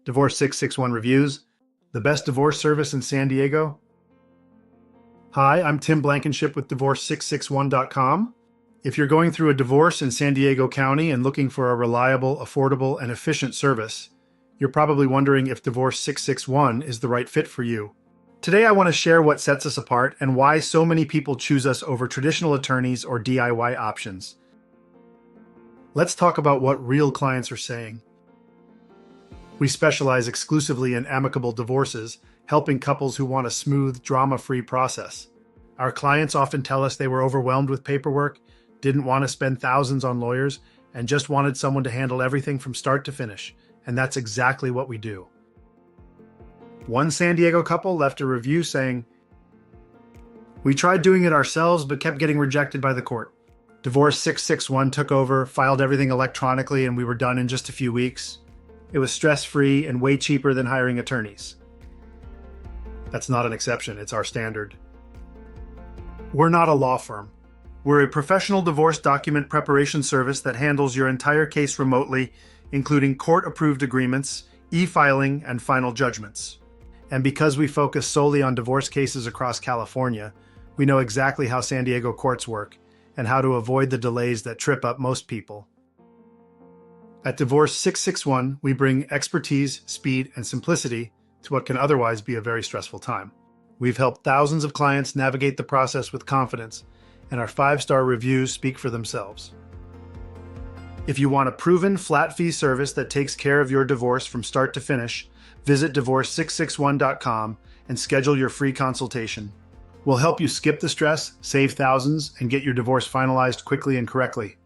Divorce661 Reviews, the best divorce service in San Diego. Hi, I'm Tim Blankenship with Divorce661.com. If you're going through a divorce in San Diego County and looking for a reliable, affordable, and efficient service, you're probably wondering if Divorce661 is the right fit for you. Today I want to share what sets us apart and why so many people choose us over traditional attorneys or DIY options. Let's talk about what real clients are saying. We specialize exclusively in amicable divorces, helping couples who want a smooth, drama-free process. Our clients often tell us they were overwhelmed with paperwork, didn't want to spend thousands on lawyers, and just wanted someone to handle everything from start to finish. And that's exactly what we do. One San Diego couple left a review saying, "We tried doing it ourselves, but kept getting rejected by the court. Divorce661 took over, filed everything electronically, and we were done in just a few weeks. It was stress-free and way cheaper than hiring attorneys." That's not an exception, it's our standard. We're not a law firm. We're a professional divorce document preparation service that handles your entire case remotely, including court-approved agreements, e-filing, and final judgments. And because we focus solely on divorce cases across California, we know exactly how San Diego courts work and how to avoid the delays that trip up most people. At Divorce661, we bring expertise, speed, and simplicity to what can otherwise be a very stressful time. We've helped thousands of clients navigate the process with confidence, and our 5-star reviews speak for themselves. If you want a proven, flat-fee service that takes care of your divorce from start to finish, visit Divorce661.com and schedule your free consultation. We'll help you skip the stress, save thousands, and get your divorce finalized quickly and correctly.